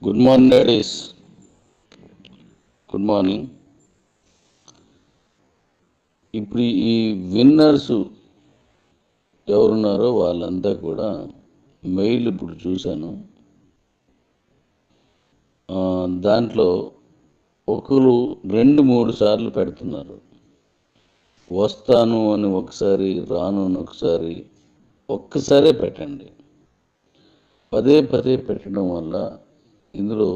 Good morning daddy's. Good morning. ఇప్పుడు ఈ winners ఎవరున్నారో వాళ్ళంతా కూడా మెయిల్ ఇప్పుడు చూశాను. దాంట్లో ఒకరు 2-3 సార్లు పెడుతున్నారు. వస్తాను అని ఒకసారి, రాను అని ఒకసారి, ఒక్కసారే పెట్టండి. పదే పదే పెట్టడం వల్ల ఇందులో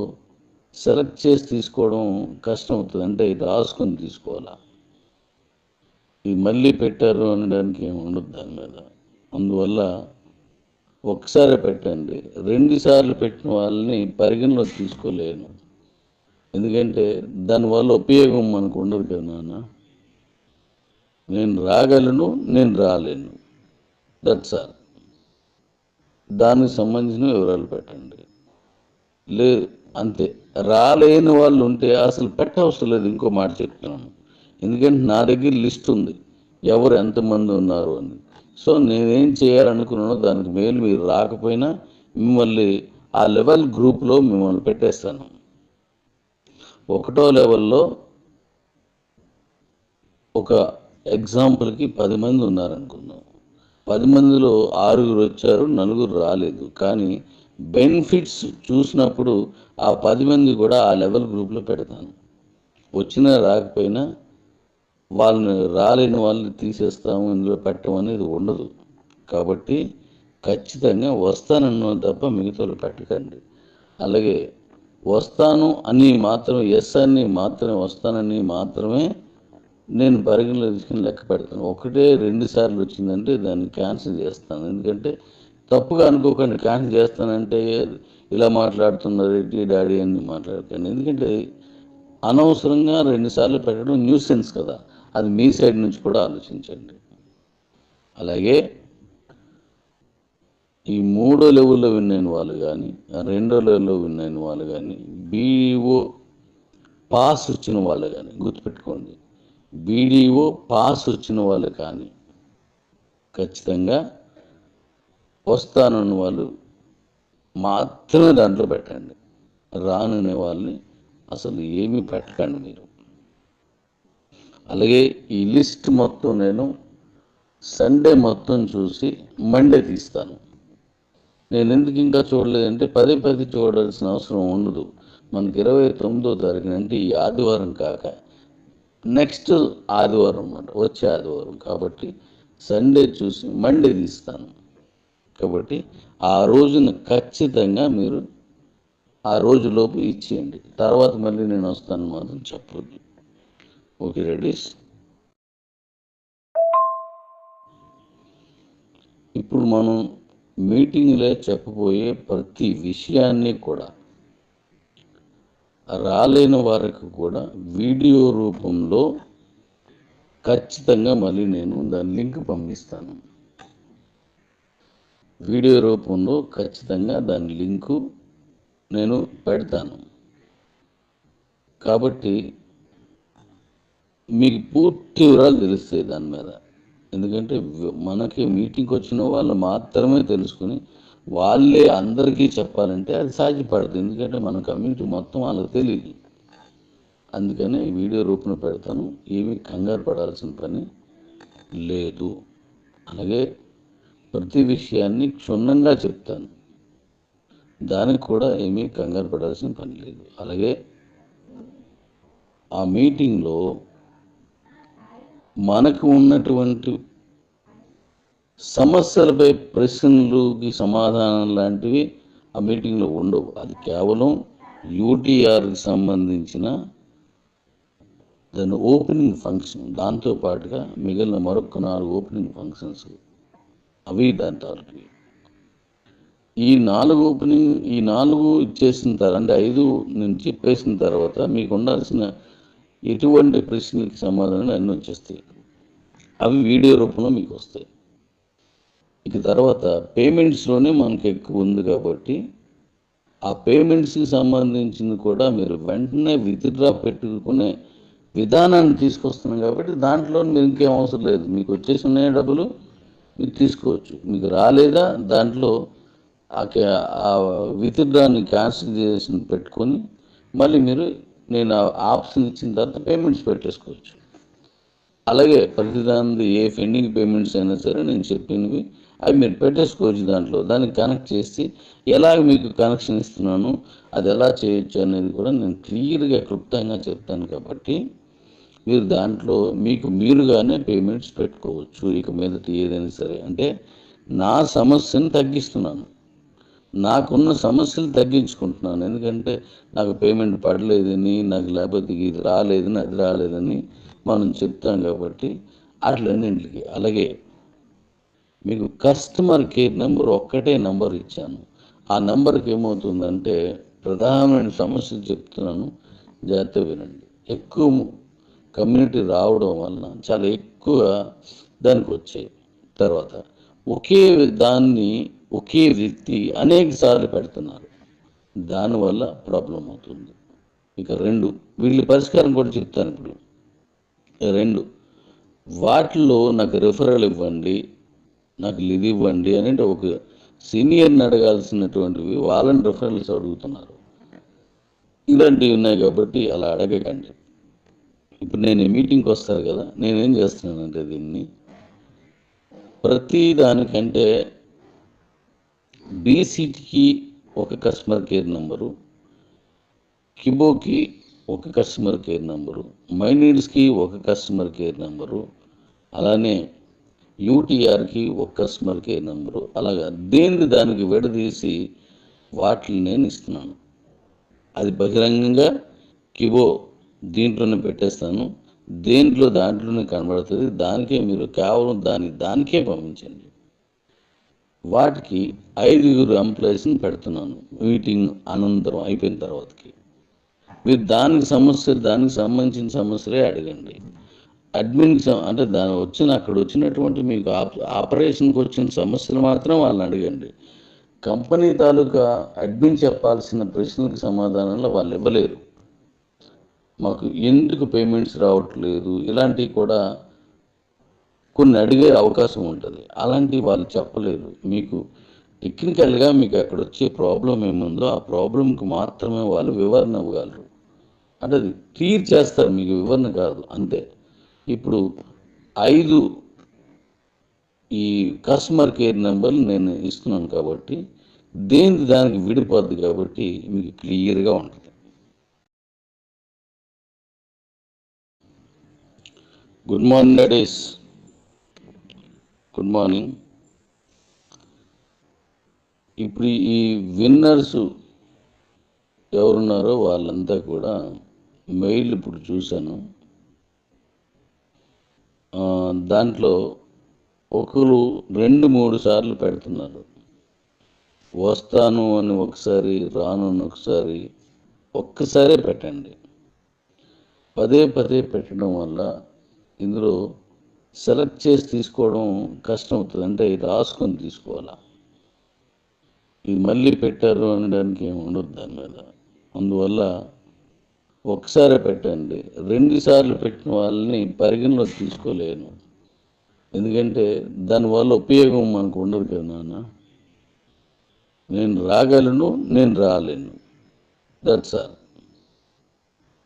సెలెక్ట్ చేసి తీసుకోవడం కష్టం అవుతుంది. అంటే రాసుకొని తీసుకోవాలా. ఇది మళ్ళీ పెట్టారు అనడానికి ఏమి ఉండదు దాని మీద. అందువల్ల ఒకసారి పెట్టండి. 2 సార్లు పెట్టిన వాళ్ళని పరిగణలో తీసుకోలేను. ఎందుకంటే దానివల్ల ఉపయోగం మనకు ఉండదు కదా నాన్న. నేను రాగలను, నేను రాలేను, దట్స్ ఆల్. దానికి సంబంధించిన వివరాలు పెట్టండి. లేదు అంతే. రాలేని వాళ్ళు ఉంటే అసలు పెట్టవసరం లేదు. ఇంకో మాట చెప్తున్నాను, ఎందుకంటే నా దగ్గర లిస్ట్ ఉంది ఎవరు ఎంతమంది ఉన్నారు అని. సో నేనేం చేయాలనుకున్నానో దానికి మేలు మీరు రాకపోయినా మిమ్మల్ని ఆ లెవెల్ గ్రూప్లో మిమ్మల్ని పెట్టేస్తాను. 1వ లెవెల్లో ఒక ఎగ్జాంపుల్కి 10 మంది ఉన్నారనుకుందాం. 10 మందిలో 6 వచ్చారు, 4 రాలేదు. కానీ బెనిఫిట్స్ చూసినప్పుడు ఆ 10 మంది కూడా ఆ లెవెల్ గ్రూప్లో పెడతాను. వచ్చినా రాకపోయినా వాళ్ళని, రాలేని వాళ్ళని తీసేస్తాము, ఇందులో పెట్టడం అనేది ఉండదు. కాబట్టి ఖచ్చితంగా వస్తానన్న తప్ప మిగతాలు పెట్టకండి. అలాగే వస్తాను అని మాత్రం, ఎస్ అని మాత్రమే, వస్తానని మాత్రమే నేను పరిగణలో తీసుకుని లెక్క పెడతాను. 1-2 సార్లు వచ్చిందంటే దాన్ని క్యాన్సిల్ చేస్తాను. ఎందుకంటే తప్పుగా అనుకోకండి, క్యాన్సిల్ చేస్తానంటే ఇలా మాట్లాడుతున్నారు ఏంటి డాడీ అని మాట్లాడకండి. ఎందుకంటే అనవసరంగా 2 సార్లు పెట్టడం న్యూసెన్స్ కదా. అది మీ సైడ్ నుంచి కూడా ఆలోచించండి. అలాగే ఈ 3వ లెవెల్లో విన్ అయిన వాళ్ళు కానీ, 2వ లెవెల్లో విన్ అయిన వాళ్ళు కానీ, బీడీఓ పాస్ వచ్చిన వాళ్ళు కానీ, గుర్తుపెట్టుకోండి, బీడీఓ పాస్ వచ్చిన వాళ్ళు కానీ ఖచ్చితంగా వస్తానన్న వాళ్ళు మాత్రమే దాంట్లో పెట్టండి. రాననే వాళ్ళని అసలు ఏమీ పెట్టకండి మీరు. అలాగే ఈ లిస్ట్ మొత్తం నేను సండే మొత్తం చూసి మండే తీస్తాను. నేను ఎందుకు ఇంకా చూడలేదంటే పదే చూడాల్సిన అవసరం ఉండదు. మనకి 29వ తారీఖున అంటే ఈ ఆదివారం కాక నెక్స్ట్ ఆదివారం అన్నమాట, వచ్చే ఆదివారం. కాబట్టి సండే చూసి మండే తీస్తాను. కాబట్టి ఆ రోజున ఖచ్చితంగా మీరు ఆ రోజులోపు ఇచ్చేయండి. తర్వాత మళ్ళీ నేను వస్తాను మాత్రం చెప్పొద్దు. Okay Redis. ఇప్పుడు మనం మీటింగ్లో చెప్పబోయే ప్రతి విషయాన్ని కూడా రాలేని వారికి కూడా వీడియో రూపంలో ఖచ్చితంగా మళ్ళీ నేను దాని లింక్ పంపిస్తాను. వీడియో రూపంలో ఖచ్చితంగా దాని లింకు నేను పెడతాను. కాబట్టి మీకు పూర్తి వివరాలు తెలుస్తాయి దాని మీద. ఎందుకంటే మనకి మీటింగ్కి వచ్చిన వాళ్ళు మాత్రమే తెలుసుకుని వాళ్ళే అందరికీ చెప్పాలంటే అది సాధ్యపడదు. ఎందుకంటే మన కమ్యూనిటీ మొత్తం వాళ్ళకి తెలియదు. అందుకని వీడియో రూపంలో పెడతాను. ఏమీ కంగారు పడాల్సిన పని లేదు. అలాగే ప్రతి విషయాన్ని క్షుణ్ణంగా చెప్తాను. దానికి కూడా ఏమీ కంగారు పడాల్సిన పని లేదు. అలాగే ఆ మీటింగ్లో మనకు ఉన్నటువంటి సమస్యలపై ప్రశ్నలకి సమాధానం లాంటివి ఆ మీటింగ్లో ఉండవు. అది కేవలం యూటీఆర్కి సంబంధించిన దాని ఓపెనింగ్ ఫంక్షన్. దాంతోపాటుగా మిగిలిన మరొక 4 ఓపెనింగ్ ఫంక్షన్స్ అవి దాని తాలూకు. ఈ 4 ఇచ్చేసిన తర్వాత, అంటే 5 నేను చెప్పేసిన తర్వాత మీకు ఉండాల్సిన ఎటువంటి ప్రశ్నలకి సమాధానం అన్నీ వచ్చేస్తాయి. అవి వీడియో రూపంలో మీకు వస్తాయి. ఇక తర్వాత పేమెంట్స్లోనే మనకు ఎక్కువ ఉంది కాబట్టి ఆ పేమెంట్స్కి సంబంధించింది కూడా మీరు వెంటనే విత్డ్రా పెట్టుకునే విధానాన్ని తీసుకొస్తున్నాం. కాబట్టి దాంట్లో మీరు ఇంకేం అవసరం లేదు. మీకు వచ్చేసి ఉన్నాయి డబ్బులు మీరు తీసుకోవచ్చు. మీకు రాలేదా దాంట్లో ఆ విత్డ్రాని క్యాన్సిల్ చేసి పెట్టుకొని మళ్ళీ మీరు నేను ఆప్షన్ ఇచ్చిన తర్వాత పేమెంట్స్ పెట్టేసుకోవచ్చు. అలాగే ప్రతిదాని ఏ పెండింగ్ పేమెంట్స్ అయినా సరే నేను చెప్పినవి అవి మీరు పెట్టేసుకోవచ్చు. దానికి కనెక్ట్ చేసి ఎలాగ మీకు కనెక్షన్ ఇస్తున్నాను, అది ఎలా చేయొచ్చు అనేది కూడా నేను క్లియర్గా క్లుప్తంగా చెప్తాను. కాబట్టి మీరు దాంట్లో మీకు మీరుగానే పేమెంట్స్ పెట్టుకోవచ్చు. ఇక మీదట ఏదైనా సరే అంటే నా సమస్యను తగ్గిస్తున్నాను, నాకున్న సమస్యలు తగ్గించుకుంటున్నాను. ఎందుకంటే నాకు పేమెంట్ పడలేదని, నాకు లేకపోతే ఇది రాలేదని, అది రాలేదని మనం చెప్తాం. కాబట్టి అట్లన్నింటికి అలాగే మీకు కస్టమర్ కేర్ నెంబర్ ఒక్కటే నెంబర్ ఇచ్చాను. ఆ నెంబర్కి ఏమవుతుందంటే ప్రధానమైన సమస్యలు చెప్తున్నాను, జాగ్రత్త వినండి. ఎక్కువ కమ్యూనిటీ రావడం వలన చాలా ఎక్కువ దానికి వచ్చాయి. తర్వాత ఒకే వ్యక్తి అనేక సార్లు పెడుతున్నారు, దానివల్ల ప్రాబ్లం అవుతుంది. ఇక వీళ్ళ పరిష్కారం కూడా చెప్తాను. ఇప్పుడు వాటిల్లో నాకు రిఫరల్ ఇవ్వండి, నాకు ఇది ఇవ్వండి అని ఒక సీనియర్ని అడగాల్సినటువంటివి వాళ్ళని రిఫరల్స్ అడుగుతున్నారు. ఇలాంటివి ఉన్నాయి. కాబట్టి అలా అడగకండి. ఇప్పుడు నేను మీటింగ్కి వస్తారు కదా, నేనేం చేస్తున్నానంటే దీన్ని ప్రతి దానికంటే బీసీటీకి ఒక కస్టమర్ కేర్ నెంబరు, కిబోకి ఒక కస్టమర్ కేర్ నెంబరు, మైనీడ్స్కి ఒక కస్టమర్ కేర్ నెంబరు, అలానే యూటీఆర్కి ఒక కస్టమర్ కేర్ నెంబరు, అలాగా దానికి విడదీసి వాటిని నేను ఇస్తున్నాను. అది బహిరంగంగా కిబో దీంట్లోనే పెట్టేస్తాను, దాంట్లోనే కనబడుతుంది. దానికే మీరు కేవలం దానికే పంపించండి. వాటికి 5 ఎంప్లాయీస్ని పెడుతున్నాను. మీటింగ్ అనంతరం అయిపోయిన తర్వాతకి మీరు దానికి సంబంధించిన సమస్యలే అడగండి. అడ్మిన్కి అంటే అక్కడ వచ్చినటువంటి మీకు ఆపరేషన్కి వచ్చిన సమస్యలు మాత్రం వాళ్ళని అడగండి. కంపెనీ తాలూకా అడ్మిన్ చెప్పాల్సిన ప్రశ్నలకు సమాధానంలో వాళ్ళు ఇవ్వలేరు. మాకు ఎందుకు పేమెంట్స్ రావట్లేదు ఇలాంటివి కూడా కొన్ని అడిగే అవకాశం ఉంటుంది. అలాంటివి వాళ్ళు చెప్పలేరు. మీకు టెక్నికల్గా మీకు అక్కడ వచ్చే ప్రాబ్లం ఏముందో ఆ ప్రాబ్లంకి మాత్రమే వాళ్ళు వివరణ ఇవ్వగలరు. అంటే అది క్లియర్ చేస్తారు, మీకు వివరణ కాదు, అంతే. ఇప్పుడు 5 ఈ కస్టమర్ కేర్ నెంబర్లు నేను ఇస్తున్నాను కాబట్టి దానికి విడిపోద్ది. కాబట్టి మీకు క్లియర్గా ఉంటుంది. Good morning ladies, good morning. ఇప్పుడు ఈ విన్నర్స్ ఎవరున్నారో వాళ్ళంతా కూడా మెయిల్ ఇప్పుడు చూశాను. దాంట్లో ఒకరు 2-3 సార్లు పెడుతున్నారు. వస్తాను అని ఒకసారి, రాను అని ఒకసారి. ఒక్కసారే పెట్టండి. పదే పెట్టడం వల్ల ఇందులో సెలెక్ట్ చేసి తీసుకోవడం కష్టం అవుతుంది. అంటే రాసుకొని తీసుకోవాలా. ఇది మళ్ళీ పెట్టారు అనడానికి ఏమి ఉండదు దాని మీద. అందువల్ల ఒకసారి పెట్టండి. 2 సార్లు పెట్టిన వాళ్ళని పరిగణలో తీసుకోలేను. ఎందుకంటే దానివల్ల ఉపయోగం మనకు ఉండదు కదా నాన్న. నేను రాగలను, నేను రాలేను, దట్స్ ఆల్.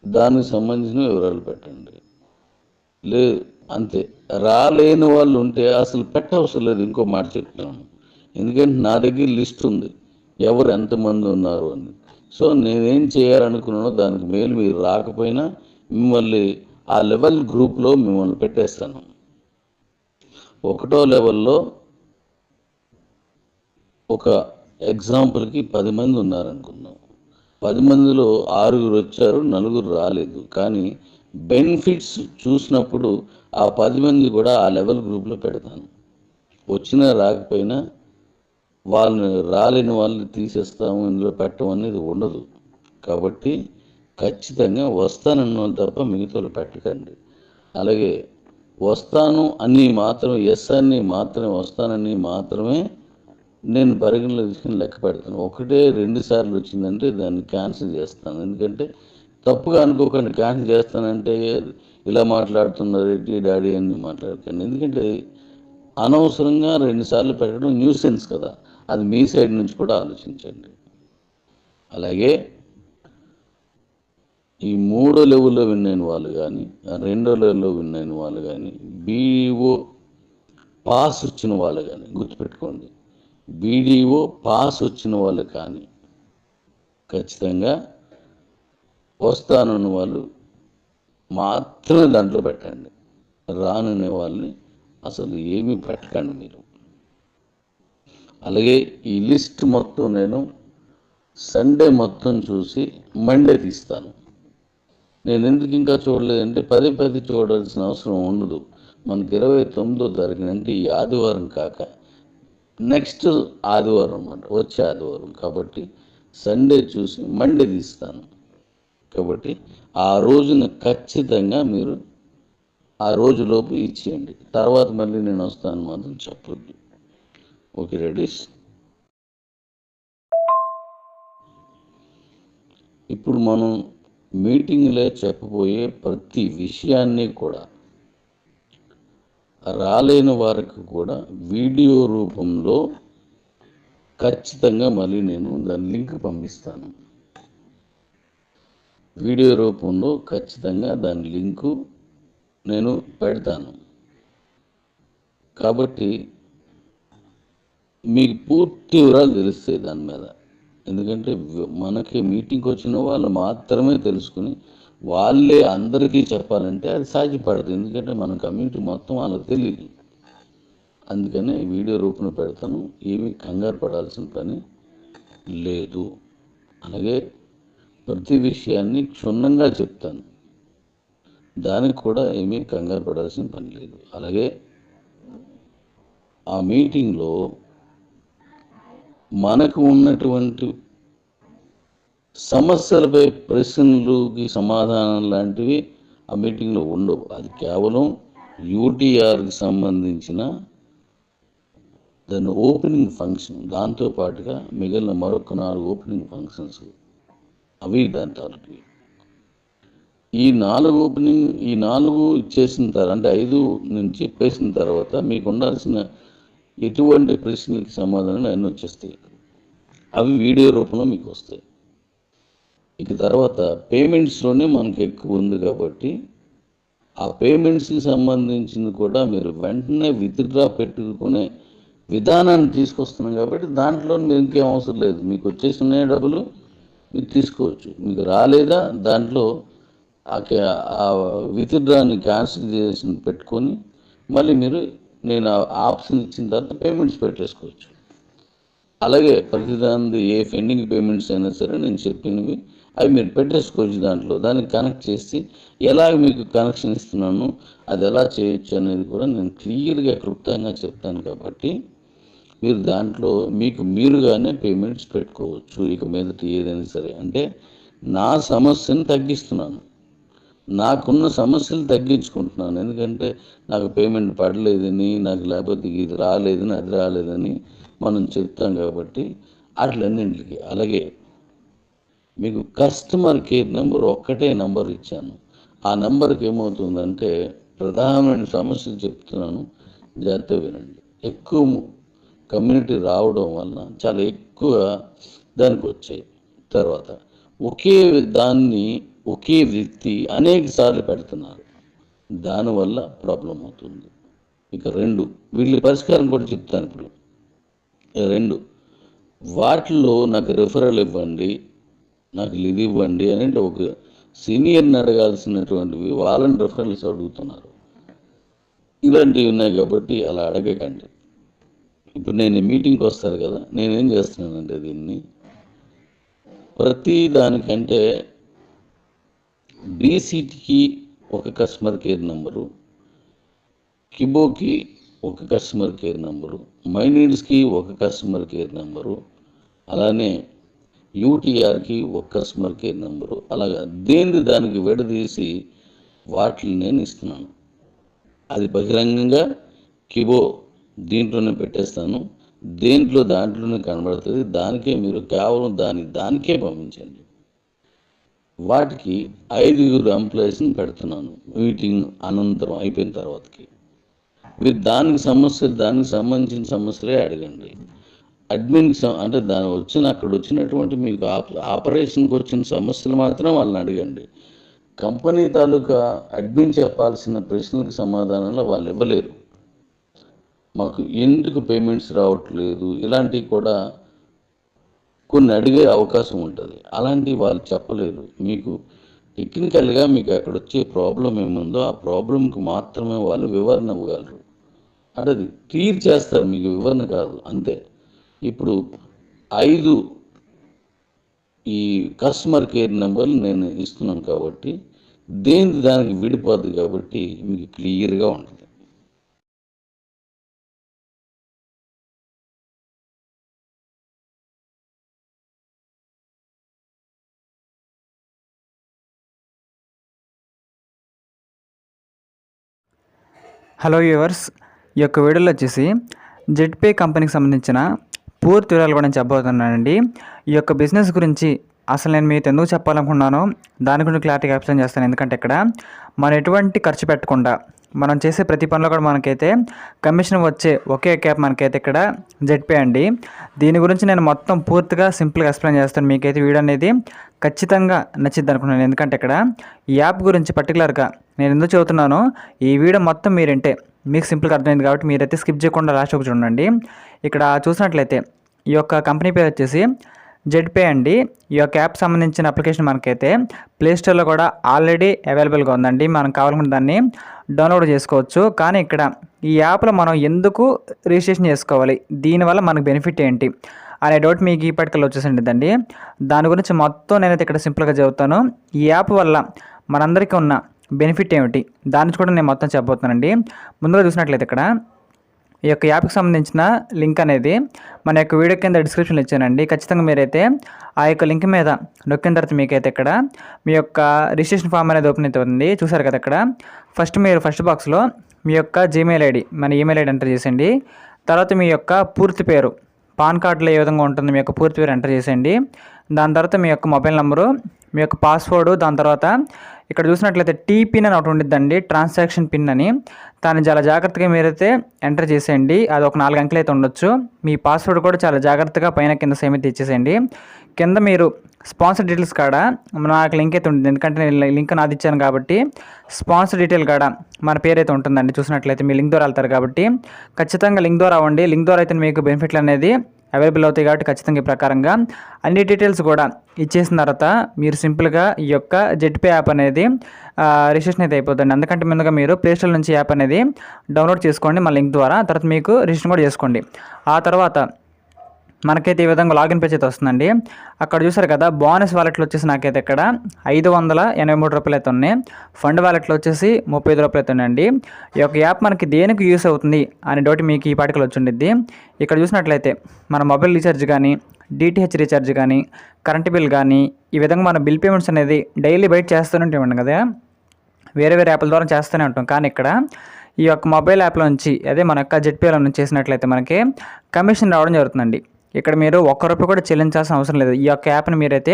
దానికి సంబంధించిన వివరాలు పెట్టండి. లేదు అంతే. రాలేని వాళ్ళు ఉంటే అసలు పెట్టవసరం లేదు. ఇంకో మాట చెప్తాను, ఎందుకంటే నా దగ్గర లిస్ట్ ఉంది ఎవరు ఎంతమంది ఉన్నారు అని. సో నేనేం చేయాలనుకున్నానో దానికి మేలు మీరు రాకపోయినా మిమ్మల్ని ఆ లెవెల్ గ్రూప్లో మిమ్మల్ని పెట్టేస్తాను. 1వ లెవెల్లో ఒక ఎగ్జాంపుల్కి 10 మంది ఉన్నారనుకుందాం. 10 మందిలో 6 వచ్చారు, 4 రాలేదు. కానీ బెనిఫిట్స్ చూసినప్పుడు ఆ 10 మంది కూడా ఆ లెవెల్ గ్రూప్లో పెడతాను. వచ్చినా రాకపోయినా రాలేని వాళ్ళని తీసేస్తాము, ఇందులో పెట్టడం అనేది ఉండదు. కాబట్టి ఖచ్చితంగా వస్తానన్న వాళ్ళు తప్ప మిగతా పెట్టకండి. అలాగే వస్తాను అని మాత్రం, ఎస్ అని మాత్రమే, వస్తానని మాత్రమే నేను పరిగణలో తీసుకుని లెక్క పెడతాను. 1-2 సార్లు వచ్చిందంటే దాన్ని క్యాన్సిల్ చేస్తాను. ఎందుకంటే తప్పుగా అనుకోకండి, క్యాన్సిల్ చేస్తానంటే ఇలా మాట్లాడుతున్నారు ఏంటి డాడీ అని మాట్లాడకండి. ఎందుకంటే అనవసరంగా 2 సార్లు పెట్టడం న్యూసెన్స్ కదా. అది మీ సైడ్ నుంచి కూడా ఆలోచించండి. అలాగే ఈ 3వ లెవెల్లో విన్ అయిన వాళ్ళు కానీ, 2వ లెవెల్లో విన్ అయిన వాళ్ళు కానీ, బీఈఓ పాస్ వచ్చిన వాళ్ళు కానీ, గుర్తుపెట్టుకోండి, బీడీఓ పాస్ వచ్చిన వాళ్ళు కానీ ఖచ్చితంగా వస్తానన్న వాళ్ళు మాత్రమే దాంట్లో పెట్టండి. రాననే వాళ్ళని అసలు ఏమీ పెట్టకండి మీరు. అలాగే ఈ లిస్ట్ మొత్తం నేను సండే మొత్తం చూసి మండే తీస్తాను. నేను ఎందుకు ఇంకా చూడలేదంటే పదే చూడాల్సిన అవసరం ఉండదు. మనకి 29వ తారీఖున అంటే ఈ ఆదివారం కాక నెక్స్ట్ ఆదివారం అన్నమాట, వచ్చే ఆదివారం. కాబట్టి సండే చూసి మండే తీస్తాను. కాబట్టి ఆ రోజున ఖచ్చితంగా మీరు ఆ రోజులోపు ఇచ్చేయండి. తర్వాత మళ్ళీ నేను వస్తాను మాత్రం చెప్పొద్దు. Okay Redis? ఇప్పుడు మనం మీటింగ్లో చెప్పబోయే ప్రతి విషయాన్ని కూడా రాలేని వారికి కూడా వీడియో రూపంలో ఖచ్చితంగా మళ్ళీ నేను దాని లింక్ పంపిస్తాను. వీడియో రూపంలో ఖచ్చితంగా దాని లింకు నేను పెడతాను. కాబట్టి మీకు పూర్తి వివరాలు తెలుస్తాయి దాని మీద. ఎందుకంటే మనకి మీటింగ్కి వచ్చిన వాళ్ళు మాత్రమే తెలుసుకుని వాళ్ళే అందరికీ చెప్పాలంటే అది సాధ్యపడదు. ఎందుకంటే మన కమ్యూనిటీ మొత్తం వాళ్ళకి తెలియదు. అందుకనే వీడియో రూపంలో పెడతాను. ఏమీ కంగారు పడాల్సిన పని లేదు. అలాగే ప్రతి విషయాన్ని క్షుణ్ణంగా చెప్తాను. దానికి కూడా ఏమీ కంగారు పడాల్సిన పని లేదు. అలాగే ఆ మీటింగ్లో మనకు ఉన్నటువంటి సమస్యలపై ప్రశ్నలకి సమాధానం లాంటివి ఆ మీటింగ్లో ఉండవు. అది కేవలం యూటీఆర్కి సంబంధించిన దాని ఓపెనింగ్ ఫంక్షన్, దాంతోపాటుగా మిగిలిన మరొక 4 ఓపెనింగ్ ఫంక్షన్స్ అవి దాని తాలూకు. ఈ 4 ఇచ్చేసిన తర్వాత అంటే 5 నేను చెప్పేసిన తర్వాత మీకు ఉండాల్సిన ఎటువంటి ప్రశ్నలకి సమాధానాలు అన్నీ వచ్చేస్తాయి. అవి వీడియో రూపంలో మీకు వస్తాయి. ఇక తర్వాత పేమెంట్స్లోనే మనకు ఎక్కువ ఉంది కాబట్టి ఆ పేమెంట్స్కి సంబంధించింది కూడా మీరు వెంటనే విత్డ్రా పెట్టుకునే విధానాన్ని తీసుకొస్తున్నాం. కాబట్టి దాంట్లో మీరు ఇంకేం అవసరం లేదు. మీకు వచ్చేసిన డబ్బులు మీరు తీసుకోవచ్చు. మీకు రాలేదా దాంట్లో ఆ విత్డ్రాని క్యాన్సిల్ చేసి పెట్టుకొని మళ్ళీ మీరు నేను ఆప్షన్ ఇచ్చిన తర్వాత పేమెంట్స్ పెట్టేసుకోవచ్చు. అలాగే ప్రతిదాని ఏ పెండింగ్ పేమెంట్స్ అయినా సరే నేను చెప్పినవి అవి మీరు పెట్టేసుకోవచ్చు. దానికి కనెక్ట్ చేసి ఎలాగ మీకు కనెక్షన్ ఇస్తున్నాను, అది ఎలా చేయొచ్చు అనేది కూడా నేను క్లియర్గా క్లుప్తంగా చెప్తాను. కాబట్టి మీరు దాంట్లో మీకు మీరుగానే పేమెంట్స్ పెట్టుకోవచ్చు. ఇక మీదట ఏదైనా సరే అంటే నా సమస్యను తగ్గిస్తున్నాను, నాకున్న సమస్యలు తగ్గించుకుంటున్నాను. ఎందుకంటే నాకు పేమెంట్ పడలేదని, నాకు లేకపోతే ఇది రాలేదని, అది రాలేదని మనం చెప్తాం. కాబట్టి అట్లన్నింటికి. అలాగే మీకు కస్టమర్ కేర్ నెంబర్ ఒక్కటే నెంబర్ ఇచ్చాను. ఆ నెంబర్కి ఏమవుతుందంటే ప్రధానమైన సమస్యలు చెప్తున్నాను, జాగ్రత్తగా వినండి. ఎక్కువ కమ్యూనిటీ రావడం వల్ల చాలా ఎక్కువ దానికి వచ్చాయి. తర్వాత ఒకే వ్యక్తి అనేక సార్లు పెడుతున్నారు, దానివల్ల ప్రాబ్లం అవుతుంది. ఇక 2 వీళ్ళ పరిష్కారం కూడా చెప్తాను. ఇప్పుడు 2 వాటిల్లో నాకు రిఫరల్ ఇవ్వండి, నాకు ఇది ఇవ్వండి అని అంటే ఒక సీనియర్ని అడగాల్సినటువంటివి వాళ్ళని రిఫరల్స్ అడుగుతున్నారు. ఇలాంటివి ఉన్నాయి. కాబట్టి అలా అడగకండి. ఇప్పుడు నేను మీటింగ్కి వస్తారు కదా, నేనేం చేస్తున్నానంటే దీన్ని ప్రతి దానికంటే బీసీటీకి ఒక కస్టమర్ కేర్ నెంబరు, కిబోకి ఒక కస్టమర్ కేర్ నెంబరు, మైనీడ్స్కి ఒక కస్టమర్ కేర్ నెంబరు, అలానే యూటీఆర్కి ఒక కస్టమర్ కేర్ నెంబరు, అలాగా దానికి విడదీసి వాటిని నేను ఇస్తున్నాను. అది బహిరంగంగా కిబో దీంట్లోనే పెట్టేస్తాను. దాంట్లోనే కనబడుతుంది. దానికే మీరు కేవలం దానికే పంపించండి. వాటికి 5 ఎంప్లాయీస్ని పెడుతున్నాను. మీటింగ్ అనంతరం అయిపోయిన తర్వాతకి మీరు దానికి సంబంధించిన సమస్యలే అడగండి. అడ్మిన్ అంటే అక్కడ వచ్చినటువంటి మీకు ఆపరేషన్కి వచ్చిన సమస్యలు మాత్రం వాళ్ళని అడగండి. కంపెనీ తాలూకా అడ్మిన్ చెప్పాల్సిన ప్రశ్నలకు సమాధానాలు వాళ్ళు ఇవ్వలేరు. మాకు ఎందుకు పేమెంట్స్ రావట్లేదు ఇలాంటివి కూడా కొన్ని అడిగే అవకాశం ఉంటుంది. అలాంటివి వాళ్ళు చెప్పలేరు. మీకు టెక్నికల్గా మీకు అక్కడ వచ్చే ప్రాబ్లం ఏముందో ఆ ప్రాబ్లంకి మాత్రమే వాళ్ళు వివరణ ఇవ్వగలరు. అంటే అది క్లియర్ చేస్తారు, మీకు వివరణ కాదు అంతే. ఇప్పుడు 5 ఈ కస్టమర్ కేర్ నెంబర్లు నేను ఇస్తున్నాను కాబట్టి దానికి విడిపోద్ది కాబట్టి మీకు క్లియర్గా ఉంటుంది. హలో వ్యూవర్స్, ఈ యొక్క వీడియోలో వచ్చేసి జెట్పే కంపెనీకి సంబంధించిన పూర్తి వివరాలు కూడా నేను చెప్పబోతున్నానండి. ఈ యొక్క బిజినెస్ గురించి అసలు నేను మీతో ఎందుకు చెప్పాలనుకున్నానో దాని గురించి క్లారిటీగా ఎక్స్ప్లెయిన్ చేస్తాను. ఎందుకంటే ఇక్కడ మనం ఎటువంటి ఖర్చు పెట్టకుండా మనం చేసే ప్రతి పనిలో కూడా మనకైతే కమిషన్ వచ్చే ఒకే యాప్ మనకైతే ఇక్కడ జెట్పే అండి. దీని గురించి నేను మొత్తం పూర్తిగా సింపుల్గా ఎక్స్ప్లెయిన్ చేస్తాను. మీకైతే వీడియో అనేది ఖచ్చితంగా నచ్చిద్ది అనుకున్నాను. ఎందుకంటే ఇక్కడ ఈ యాప్ గురించి పర్టికులర్గా నేను ఎందుకు చెబుతున్నానో ఈ వీడియో మొత్తం మీరంటే మీకు సింపుల్గా అర్థమైంది కాబట్టి మీరైతే స్కిప్ చేయకుండా లాస్ట్ ఒక చూడండి. ఇక్కడ చూసినట్లయితే ఈ యొక్క కంపెనీ పేరు వచ్చేసి జెట్పే అండి. ఈ యొక్క యాప్ సంబంధించిన అప్లికేషన్ మనకైతే ప్లేస్టోర్లో కూడా ఆల్రెడీ అవైలబుల్గా ఉందండి. మనం కావాలనుకుంటే దాన్ని డౌన్లోడ్ చేసుకోవచ్చు. కానీ ఇక్కడ ఈ యాప్లో మనం ఎందుకు రిజిస్ట్రేషన్ చేసుకోవాలి, దీనివల్ల మనకు బెనిఫిట్ ఏంటి అనే డౌట్ మీకు ఈ పట్టికల్లో వచ్చేసిందండి. దాని గురించి మొత్తం నేనైతే ఇక్కడ సింపుల్గా చెబుతాను. ఈ యాప్ వల్ల మనందరికీ ఉన్న బెనిఫిట్ ఏమిటి దాన్ని కూడా నేను మొత్తం చెప్పబోతున్నానండి. ముందుగా చూసినట్లయితే ఇక్కడ ఈ యొక్క యాప్కి సంబంధించిన లింక్ అనేది మన యొక్క వీడియో కింద డిస్క్రిప్షన్లో ఇచ్చానండి. ఖచ్చితంగా మీరైతే ఆ యొక్క లింక్ మీద నొక్కిన తర్వాత మీకైతే ఇక్కడ మీ యొక్క రిజిస్ట్రేషన్ ఫామ్ అనేది ఓపెన్ అవుతుంది. చూసారు కదా, ఇక్కడ మీరు ఫస్ట్ బాక్స్లో మీ యొక్క జీమెయిల్ ఐడి, మన ఈమెయిల్ ఐడి ఎంటర్ చేసేయండి. తర్వాత మీ యొక్క పూర్తి పేరు, పాన్ కార్డులో ఏ విధంగా ఉంటుంది మీ యొక్క పూర్తి పేరు ఎంటర్ చేసేయండి. దాని తర్వాత మీ యొక్క మొబైల్ నెంబరు, మీ యొక్క పాస్వర్డ్, దాని తర్వాత ఇక్కడ చూసినట్లయితే పిన్ అని ఒకటి ఉండిద్దండి, ట్రాన్సాక్షన్ పిన్ అని. దాన్ని చాలా జాగ్రత్తగా మీరైతే ఎంటర్ చేసేయండి. అది ఒక 4 అంకెలు అయితే ఉండొచ్చు. మీ పాస్వర్డ్ కూడా చాలా జాగ్రత్తగా పైన కింద సేమ్ అయితే ఇచ్చేసేయండి. కింద మీరు స్పాన్సర్ డీటెయిల్స్ కాడ నాకు లింక్ అయితే ఉంటుంది. ఎందుకంటే నేను లింక్ నాది ఇచ్చాను కాబట్టి స్పాన్సర్ డీటెయిల్ కాడ మన పేరు అయితే ఉంటుందండి. చూసినట్లయితే మీ లింక్ ద్వారా వెళ్తారు కాబట్టి ఖచ్చితంగా లింక్ ద్వారా అవ్వండి. లింక్ ద్వారా అయితే మీకు బెనిఫిట్లు అనేది అవైలబుల్ అవుతాయి కాబట్టి ఖచ్చితంగా ఈ ప్రకారంగా అన్ని డీటెయిల్స్ కూడా ఇచ్చేసిన తర్వాత మీరు సింపుల్గా ఈ యొక్క జెట్పే యాప్ అనేది రిజిస్ట్రేషన్ అయితే అయిపోతుంది. అందుకంటే ముందుగా మీరు ప్లేస్టోర్ నుంచి యాప్ అనేది డౌన్లోడ్ చేసుకోండి మన లింక్ ద్వారా. తర్వాత మీకు రిజిస్ట్రేషన్ కూడా చేసుకోండి. ఆ తర్వాత మనకైతే ఈ విధంగా లాగిన్ పేజ్ అయితే వస్తుందండి. అక్కడ చూసారు కదా, బోనస్ వాలెట్లో వచ్చేసి నాకైతే ఇక్కడ 583 రూపాయలు అయితే ఉన్నాయి. ఫండ్ వాలెట్లో వచ్చేసి 35 రూపాయలు అయితే ఉన్నాయండి. ఈ యొక్క యాప్ మనకి దేనికి యూస్ అవుతుంది అనే డౌట్ మీకు ఈ పాటికలు వచ్చిండిద్ది. ఇక్కడ చూసినట్లయితే మన మొబైల్ రీఛార్జ్ కానీ, డిటిహెచ్ రీఛార్జ్ కానీ, కరెంట్ బిల్ కానీ, ఈ విధంగా మన బిల్ పేమెంట్స్ అనేది డైలీ బయట చేస్తూనే ఉంటాం కదా, వేరే యాప్ల ద్వారా చేస్తూనే ఉంటాం. కానీ ఇక్కడ ఈ యొక్క మొబైల్ యాప్లో నుంచి, అదే మన యొక్క జెట్పేలో నుంచి చేసినట్లయితే మనకి కమిషన్ రావడం జరుగుతుందండి. ఇక్కడ మీరు ₹1 కూడా చెల్లించాల్సిన అవసరం లేదు. ఈ యొక్క యాప్ని మీరైతే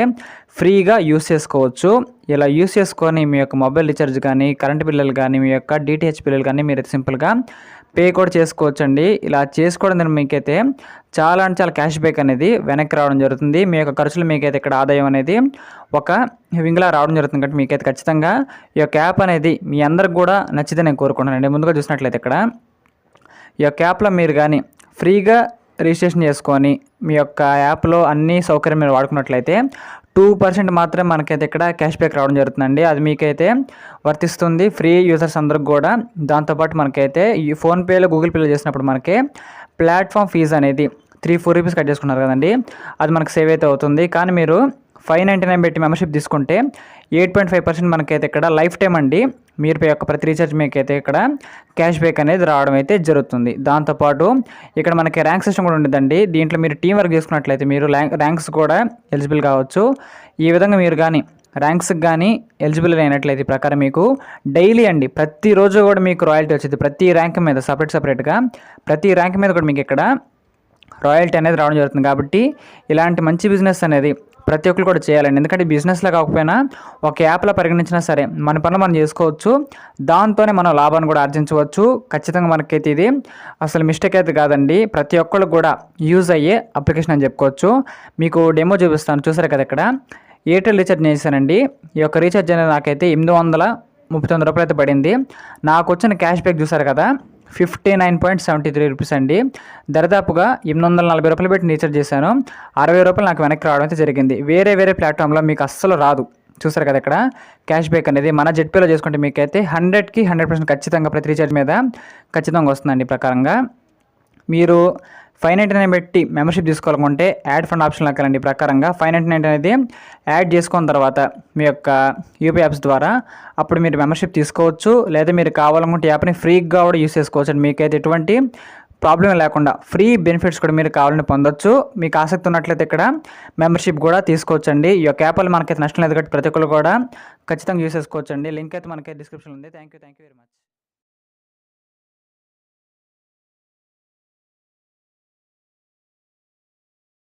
ఫ్రీగా యూస్ చేసుకోవచ్చు. ఇలా యూస్ చేసుకొని మీ యొక్క మొబైల్ రీఛార్జ్ కానీ, కరెంట్ బిల్లులు కానీ, మీ యొక్క డిటిహెచ్ బిల్లులు కానీ మీరైతే సింపుల్గా పే కూడా చేసుకోవచ్చు అండి. ఇలా చేసుకోవడం ద్వారా మీకైతే చాలా క్యాష్ బ్యాక్ అనేది వెనక్కి రావడం జరుగుతుంది. మీ యొక్క ఖర్చులు మీకైతే ఇక్కడ ఆదాయం అనేది ఒక వింగ్లా రావడం జరుగుతుంది. కాబట్టి మీకైతే ఖచ్చితంగా ఈ యొక్క యాప్ అనేది మీ అందరికి కూడా నచ్చితే నేను కోరుకుంటున్నానండి. ముందుగా చూసినట్లయితే ఇక్కడ ఈ యొక్క యాప్లో మీరు కానీ ఫ్రీగా రిజిస్ట్రేషన్ చేసుకొని మీ యొక్క యాప్లో అన్ని సౌకర్యం మీరు వాడుకున్నట్లయితే 2% మాత్రమే మనకైతే ఇక్కడ క్యాష్ బ్యాక్ రావడం జరుగుతుందండి. అది మీకైతే వర్తిస్తుంది ఫ్రీ యూజర్స్ అందరికి కూడా. దాంతోపాటు మనకైతే ఈ ఫోన్పేలో, గూగుల్ పేలో చేసినప్పుడు మనకి ప్లాట్ఫామ్ ఫీజు అనేది 3-4 రూపీస్ కట్ చేసుకున్నారు కదండి, అది మనకు సేవ్ అయితే అవుతుంది. కానీ మీరు 599 పెట్టి మెంబర్షిప్ తీసుకుంటే 8.5% మనకైతే ఇక్కడ లైఫ్ టైం అండి. మీరు యొక్క ప్రతి రీఛార్జ్ మీకైతే ఇక్కడ క్యాష్ బ్యాక్ అనేది రావడం అయితే జరుగుతుంది. దాంతోపాటు ఇక్కడ మనకి ర్యాంక్ సిస్టమ్ కూడా ఉంటుందండి. దీంట్లో మీరు టీం వర్క్ చేసుకున్నట్లయితే మీరు ర్యాంక్స్ కూడా ఎలిజిబుల్ కావచ్చు. ఈ విధంగా మీరు కానీ ర్యాంక్స్కి కానీ ఎలిజిబుల్ అయినట్లయితే ప్రకారం మీకు డైలీ అండి, ప్రతిరోజు కూడా మీకు రాయల్టీ వచ్చింది. ప్రతి ర్యాంక్ మీద సపరేట్గా ప్రతి ర్యాంక్ మీద కూడా మీకు ఇక్కడ రాయల్టీ అనేది రావడం జరుగుతుంది. కాబట్టి ఇలాంటి మంచి బిజినెస్ అనేది ప్రతి ఒక్కరు కూడా చేయాలండి. ఎందుకంటే బిజినెస్లో కాకపోయినా ఒక యాప్లో పరిగణించినా సరే మన పనులు మనం చేసుకోవచ్చు, దాంతోనే మనం లాభాన్ని కూడా ఆర్జించవచ్చు. ఖచ్చితంగా మనకైతే ఇది అసలు మిస్టేక్ అయితే కాదండి, ప్రతి ఒక్కళ్ళు కూడా యూజ్ అయ్యే అప్లికేషన్ అని చెప్పుకోవచ్చు. మీకు డెమో చూపిస్తాను, చూసారు కదా ఇక్కడ ఎయిర్టెల్ రీఛార్జ్ చేశానండి. ఈ యొక్క రీఛార్జ్ అనేది నాకైతే 839 రూపాయలు అయితే పడింది. నాకు వచ్చిన క్యాష్ బ్యాక్ చూసారు కదా 59.73 రూపీస్ అండి. దరిదాపుగా 840 రూపాయలు పెట్టి రీఛార్జ్ చేశాను. 60 రూపాయలు నాకు వెనక్కి రావడం అయితే జరిగింది. వేరే ప్లాట్ఫామ్లో మీకు అస్సలు రాదు. చూసారు కదా ఇక్కడ క్యాష్ బ్యాక్ అనేది మన జెడ్పేలో చేసుకుంటే మీకైతే 100కి 100% ఖచ్చితంగా ప్రతి రీఛార్జ్ మీద ఖచ్చితంగా వస్తుందండి. ఈ ప్రకారంగా మీరు 599 పెట్టి మెంబర్షిప్ తీసుకోవాలనుకుంటే యాడ్ ఫండ్ ఆప్షన్లోకి వెళ్ళండి. ప్రకారంగా 599 అనేది యాడ్ చేసుకున్న తర్వాత మీ యొక్క యూపీ యాప్స్ ద్వారా అప్పుడు మీరు మెంబర్షిప్ తీసుకోవచ్చు, లేదా మీరు కావాలనుకుంటే యాప్ని ఫ్రీగా కూడా యూస్ చేసుకోవచ్చు అండి. మీకైతే ఎటువంటి ప్రాబ్లం లేకుండా ఫ్రీ బెనిఫిట్స్ కూడా మీరు కావాలని పొందొచ్చు. మీకు ఆసక్తి ఉన్నట్లయితే ఇక్కడ మెంబర్షిప్ కూడా తీసుకోవచ్చు అండి. ఈ యొక్క యాప్ వల్ల మనకైతే నష్టం లేదు కాబట్టి ప్రతి ఒక్కరు కూడా ఖచ్చితంగా యూస్ చేసుకోవచ్చు అండి. లింక్ అయితే మనకైతే డిస్క్రిప్షన్లో ఉంది. Thank you very much.